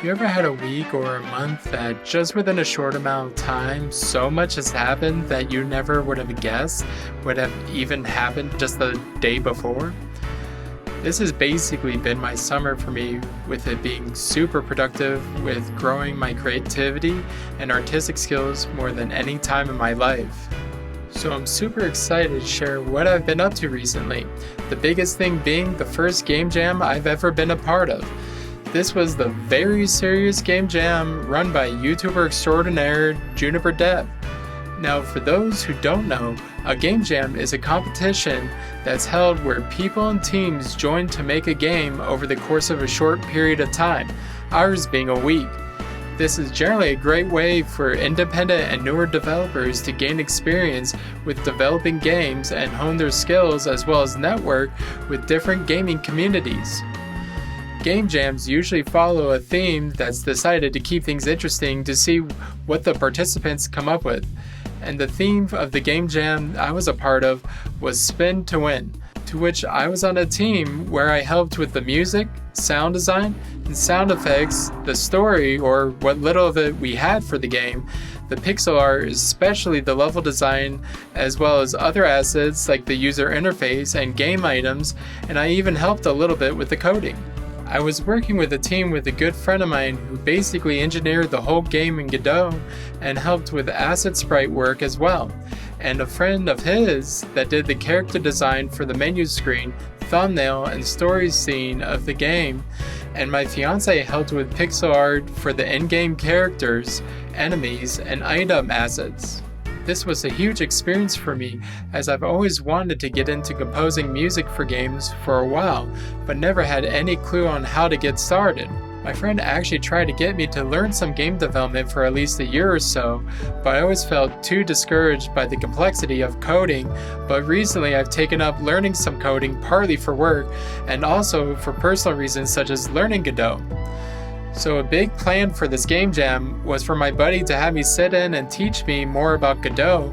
You ever had a week or a month that just within a short amount of time, so much has happened that you never would have guessed would have even happened just the day before? This has basically been my summer for me, with it being super productive with growing my creativity and artistic skills more than any time in my life. So I'm super excited to share what I've been up to recently, the biggest thing being the first game jam I've ever been a part of. This was the very serious game jam run by YouTuber extraordinaire Juniper Dev. Now, for those who don't know, a game jam is a competition that's held where people and teams join to make a game over the course of a short period of time, ours being a week. This is generally a great way for independent and newer developers to gain experience with developing games and hone their skills, as well as network with different gaming communities. Game jams usually follow a theme that's decided to keep things interesting to see what the participants come up with. And the theme of the game jam I was a part of was Spin to Win, to which I was on a team where I helped with the music, sound design, and sound effects, the story, or what little of it we had for the game, the pixel art, especially the level design, as well as other assets like the user interface and game items, and I even helped a little bit with the coding. I was working with a team with a good friend of mine who basically engineered the whole game in Godot and helped with asset sprite work as well, and a friend of his that did the character design for the menu screen, thumbnail, and story scene of the game, and my fiance helped with pixel art for the in-game characters, enemies, and item assets. This was a huge experience for me, as I've always wanted to get into composing music for games for a while, but never had any clue on how to get started. My friend actually tried to get me to learn some game development for at least a year or so, but I always felt too discouraged by the complexity of coding. But recently I've taken up learning some coding, partly for work and also for personal reasons such as learning Godot. So a big plan for this game jam was for my buddy to have me sit in and teach me more about Godot,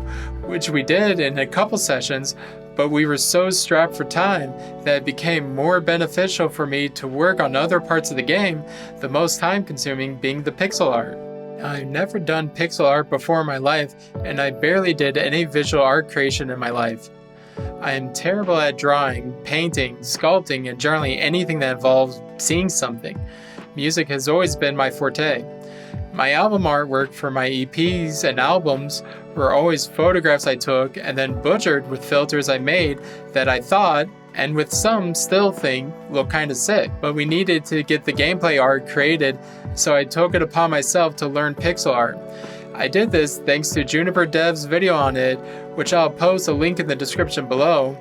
which we did in a couple sessions, but we were so strapped for time that it became more beneficial for me to work on other parts of the game, the most time consuming being the pixel art. I've never done pixel art before in my life, and I barely did any visual art creation in my life. I am terrible at drawing, painting, sculpting, and generally anything that involves seeing something. Music has always been my forte. My album artwork for my EPs and albums were always photographs I took and then butchered with filters I made that I thought, and with some still think, look kinda sick. But we needed to get the gameplay art created, so I took it upon myself to learn pixel art. I did this thanks to Juniper Dev's video on it, which I'll post a link in the description below.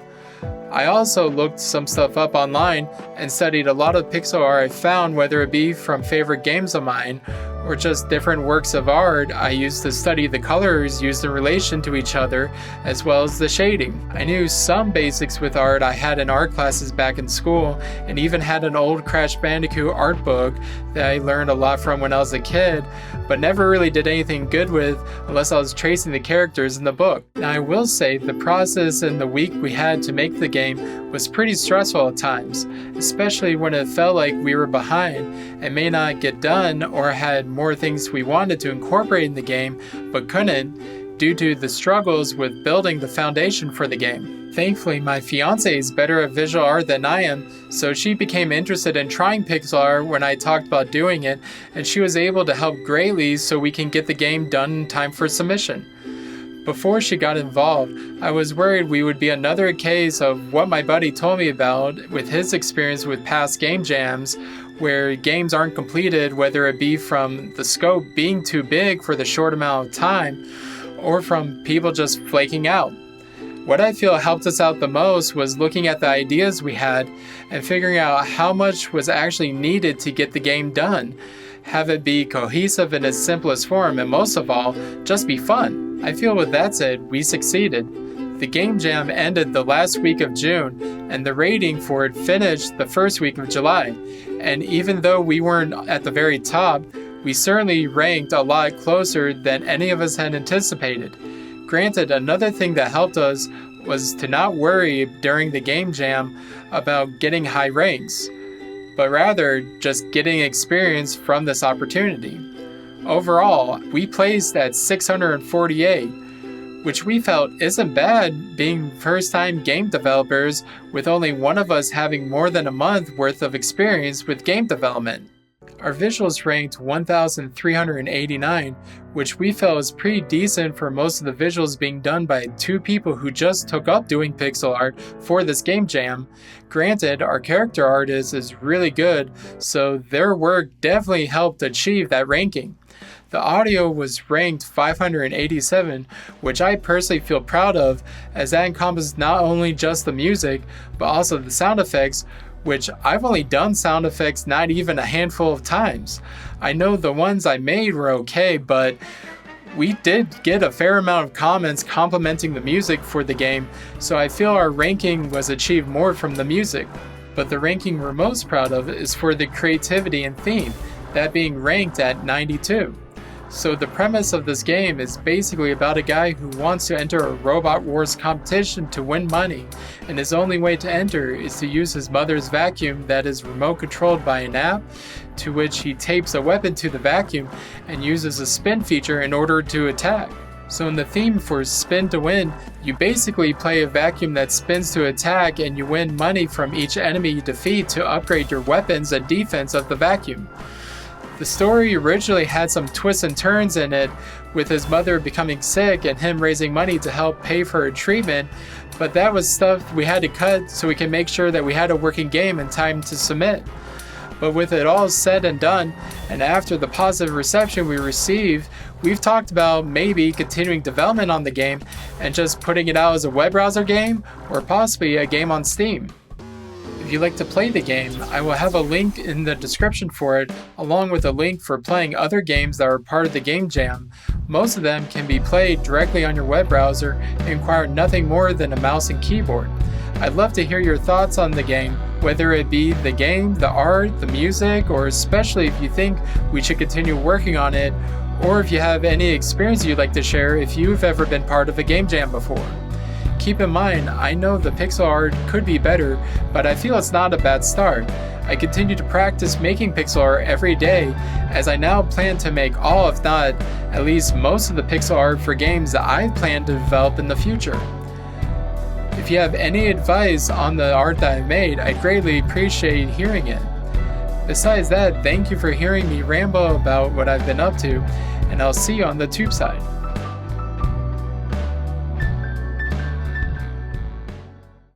I also looked some stuff up online and studied a lot of pixel art I found, whether it be from favorite games of mine or just different works of art I used to study the colors used in relation to each other, as well as the shading. I knew some basics with art I had in art classes back in school, and even had an old Crash Bandicoot art book that I learned a lot from when I was a kid, but never really did anything good with unless I was tracing the characters in the book. Now I will say the process in the week we had to make the game was pretty stressful at times, especially when it felt like we were behind and may not get done or had more things we wanted to incorporate in the game but couldn't due to the struggles with building the foundation for the game. Thankfully, my fiance is better at visual art than I am, so she became interested in trying pixel art when I talked about doing it, and she was able to help greatly so we can get the game done in time for submission. Before she got involved, I was worried we would be another case of what my buddy told me about with his experience with past game jams, where games aren't completed, whether it be from the scope being too big for the short amount of time, or from people just flaking out. What I feel helped us out the most was looking at the ideas we had and figuring out how much was actually needed to get the game done, have it be cohesive in its simplest form, and most of all, just be fun. I feel with that said, we succeeded. The game jam ended the last week of June, and the rating for it finished the first week of July. And even though we weren't at the very top, we certainly ranked a lot closer than any of us had anticipated. Granted, another thing that helped us was to not worry during the game jam about getting high ranks. but rather just getting experience from this opportunity. Overall, we placed at 648, which we felt isn't bad being first-time game developers, with only one of us having more than a month worth of experience with game development. Our visuals ranked 1,389, which we felt was pretty decent for most of the visuals being done by 2 people who just took up doing pixel art for this game jam. Granted, our character artist is really good, so their work definitely helped achieve that ranking. The audio was ranked 587, which I personally feel proud of, as that encompasses not only just the music, but also the sound effects, which I've only done sound effects not even a handful of times. I know the ones I made were okay, but we did get a fair amount of comments complimenting the music for the game, so I feel our ranking was achieved more from the music. But the ranking we're most proud of is for the creativity and theme, that being ranked at 92. So the premise of this game is basically about a guy who wants to enter a Robot Wars competition to win money, and his only way to enter is to use his mother's vacuum that is remote controlled by an app, to which he tapes a weapon to the vacuum and uses a spin feature in order to attack. So in the theme for Spin to Win, you basically play a vacuum that spins to attack, and you win money from each enemy you defeat to upgrade your weapons and defense of the vacuum. The story originally had some twists and turns in it, with his mother becoming sick and him raising money to help pay for her treatment, but that was stuff we had to cut so we can make sure that we had a working game in time to submit. But with it all said and done, and after the positive reception we received, we've talked about maybe continuing development on the game and just putting it out as a web browser game, or possibly a game on Steam. If you'd like to play the game, I will have a link in the description for it, along with a link for playing other games that are part of the game jam. Most of them can be played directly on your web browser and require nothing more than a mouse and keyboard. I'd love to hear your thoughts on the game, whether it be the game, the art, the music, or especially if you think we should continue working on it, or if you have any experience you'd like to share if you've ever been part of a game jam before. Keep in mind, I know the pixel art could be better, but I feel it's not a bad start. I continue to practice making pixel art every day, as I now plan to make all, if not at least most of the pixel art for games that I plan to develop in the future. If you have any advice on the art that I made, I'd greatly appreciate hearing it. Besides that, thank you for hearing me ramble about what I've been up to, and I'll see you on the tube side.